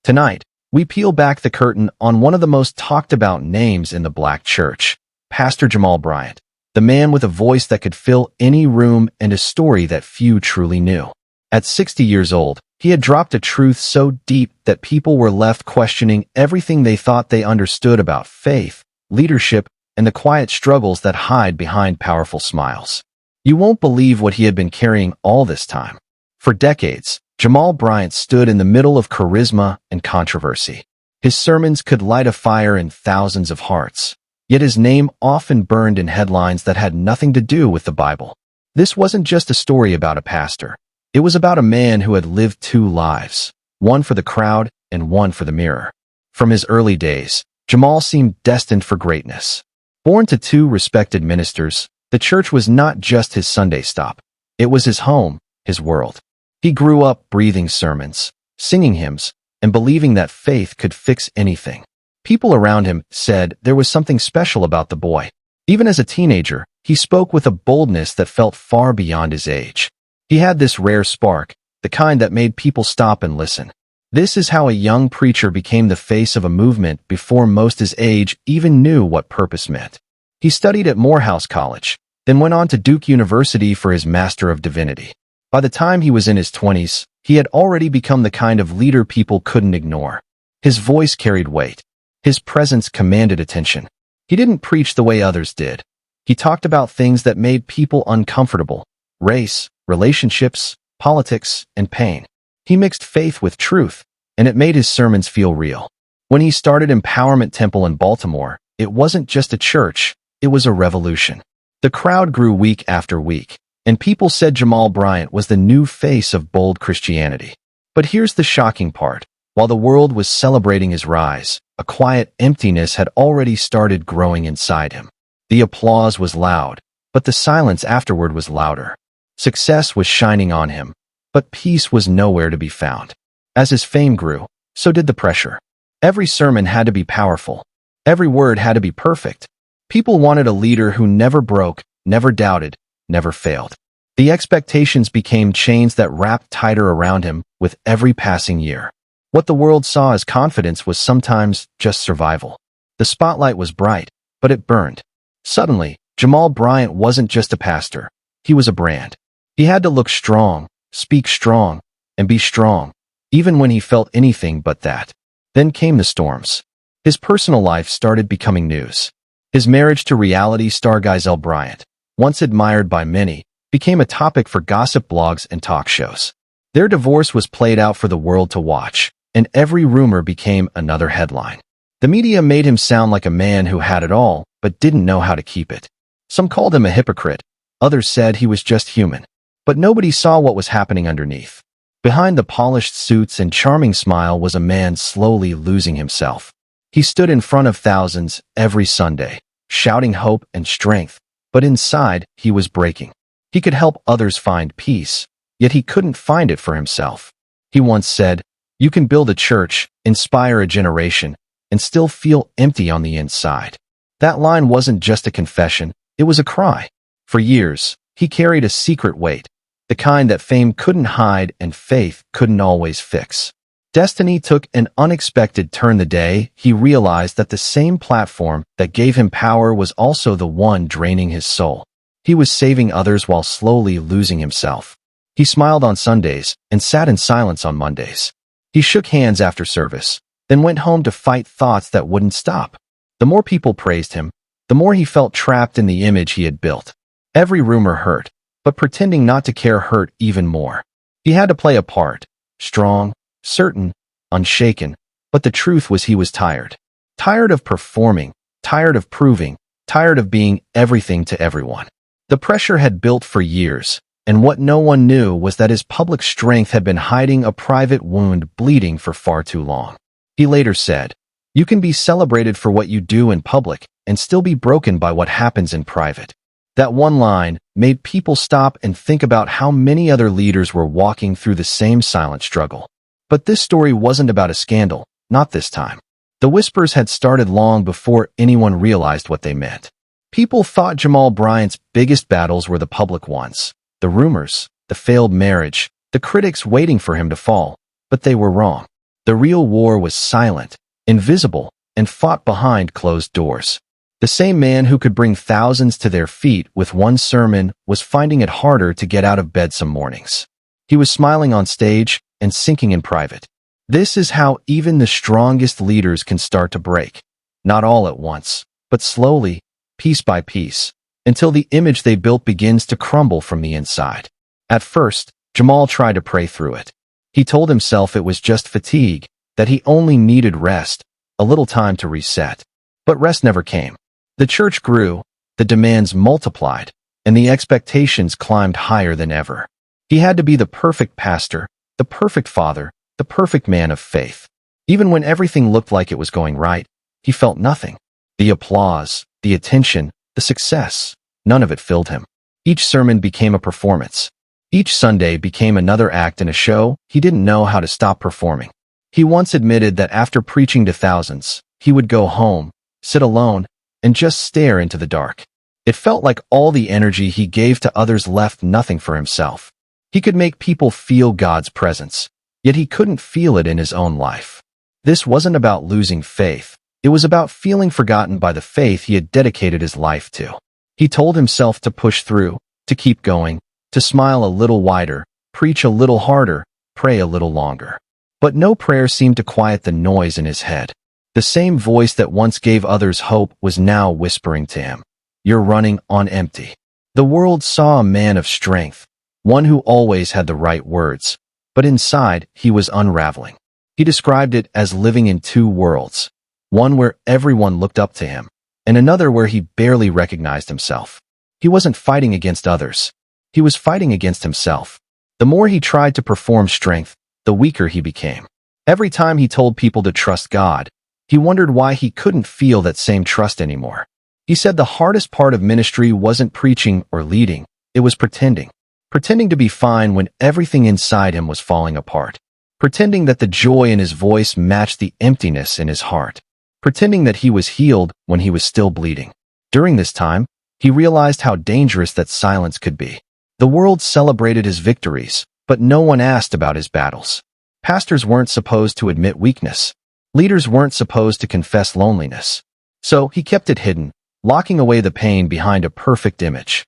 Tonight, we peel back the curtain on one of the most talked about names in the Black church, Pastor Jamal Bryant, the man with a voice that could fill any room and a story that few truly knew. At 60 years old, he had dropped a truth so deep that people were left questioning everything they thought they understood about faith, leadership, and the quiet struggles that hide behind powerful smiles. You won't believe what he had been carrying all this time. For decades, Jamal Bryant stood in the middle of charisma and controversy. His sermons could light a fire in thousands of hearts, yet his name often burned in headlines that had nothing to do with the Bible. This wasn't just a story about a pastor. It was about a man who had lived two lives, one for the crowd and one for the mirror. From his early days, Jamal seemed destined for greatness. Born to two respected ministers, the church was not just his Sunday stop. It was his home, his world. He grew up breathing sermons, singing hymns, and believing that faith could fix anything. People around him said there was something special about the boy. Even as a teenager, he spoke with a boldness that felt far beyond his age. He had this rare spark, the kind that made people stop and listen. This is how a young preacher became the face of a movement before most his age even knew what purpose meant. He studied at Morehouse College, then went on to Duke University for his Master of Divinity. By the time he was in his 20s, he had already become the kind of leader people couldn't ignore. His voice carried weight. His presence commanded attention. He didn't preach the way others did. He talked about things that made people uncomfortable: race, relationships, politics, and pain. He mixed faith with truth, and it made his sermons feel real. When he started Empowerment Temple in Baltimore, it wasn't just a church, it was a revolution. The crowd grew week after week, and people said Jamal Bryant was the new face of bold Christianity. But here's the shocking part. While the world was celebrating his rise, a quiet emptiness had already started growing inside him. The applause was loud, but the silence afterward was louder. Success was shining on him, but peace was nowhere to be found. As his fame grew, so did the pressure. Every sermon had to be powerful. Every word had to be perfect. People wanted a leader who never broke, never doubted, never failed. The expectations became chains that wrapped tighter around him with every passing year. What the world saw as confidence was sometimes just survival. The spotlight was bright, but it burned. Suddenly, Jamal Bryant wasn't just a pastor. He was a brand. He had to look strong, speak strong, and be strong, even when he felt anything but that. Then came the storms. His personal life started becoming news. His marriage to reality star Jamal Bryant, once admired by many, became a topic for gossip blogs and talk shows. Their divorce was played out for the world to watch, and every rumor became another headline. The media made him sound like a man who had it all, but didn't know how to keep it. Some called him a hypocrite. Others said he was just human. But nobody saw what was happening underneath. Behind the polished suits and charming smile was a man slowly losing himself. He stood in front of thousands every Sunday, shouting hope and strength, but inside he was breaking. He could help others find peace, yet he couldn't find it for himself. He once said, "You can build a church, inspire a generation, and still feel empty on the inside." That line wasn't just a confession, it was a cry. For years, he carried a secret weight, the kind that fame couldn't hide and faith couldn't always fix. Destiny took an unexpected turn the day he realized that the same platform that gave him power was also the one draining his soul. He was saving others while slowly losing himself. He smiled on Sundays and sat in silence on Mondays. He shook hands after service, then went home to fight thoughts that wouldn't stop. The more people praised him, the more he felt trapped in the image he had built. Every rumor hurt, but pretending not to care hurt even more. He had to play a part, strong, certain, unshaken, but the truth was he was tired. Tired of performing, tired of proving, tired of being everything to everyone. The pressure had built for years, and what no one knew was that his public strength had been hiding a private wound bleeding for far too long. He later said, "You can be celebrated for what you do in public and still be broken by what happens in private." That one line made people stop and think about how many other leaders were walking through the same silent struggle. But this story wasn't about a scandal, not this time. The whispers had started long before anyone realized what they meant. People thought Jamal Bryant's biggest battles were the public ones, the rumors, the failed marriage, the critics waiting for him to fall, but they were wrong. The real war was silent, invisible, and fought behind closed doors. The same man who could bring thousands to their feet with one sermon was finding it harder to get out of bed some mornings. He was smiling on stage and sinking in private. This is how even the strongest leaders can start to break. Not all at once, but slowly, piece by piece, until the image they built begins to crumble from the inside. At first, Jamal tried to pray through it. He told himself it was just fatigue, that he only needed rest, a little time to reset. But rest never came. The church grew, the demands multiplied, and the expectations climbed higher than ever. He had to be the perfect pastor, the perfect father, the perfect man of faith. Even when everything looked like it was going right, he felt nothing. The applause, the attention, the success, none of it filled him. Each sermon became a performance. Each Sunday became another act in a show he didn't know how to stop performing. He once admitted that after preaching to thousands, he would go home, sit alone, and just stare into the dark. It felt like all the energy he gave to others left nothing for himself. He could make people feel God's presence, yet he couldn't feel it in his own life. This wasn't about losing faith. It was about feeling forgotten by the faith he had dedicated his life to. He told himself to push through, to keep going, to smile a little wider, preach a little harder, pray a little longer. But no prayer seemed to quiet the noise in his head. The same voice that once gave others hope was now whispering to him, "You're running on empty." The world saw a man of strength, one who always had the right words, but inside he was unraveling. He described it as living in two worlds, one where everyone looked up to him, and another where he barely recognized himself. He wasn't fighting against others. He was fighting against himself. The more he tried to perform strength, the weaker he became. Every time he told people to trust God, he wondered why he couldn't feel that same trust anymore. He said the hardest part of ministry wasn't preaching or leading, it was pretending. Pretending to be fine when everything inside him was falling apart. Pretending that the joy in his voice matched the emptiness in his heart. Pretending that he was healed when he was still bleeding. During this time, he realized how dangerous that silence could be. The world celebrated his victories, but no one asked about his battles. Pastors weren't supposed to admit weakness. Leaders weren't supposed to confess loneliness. So he kept it hidden, locking away the pain behind a perfect image.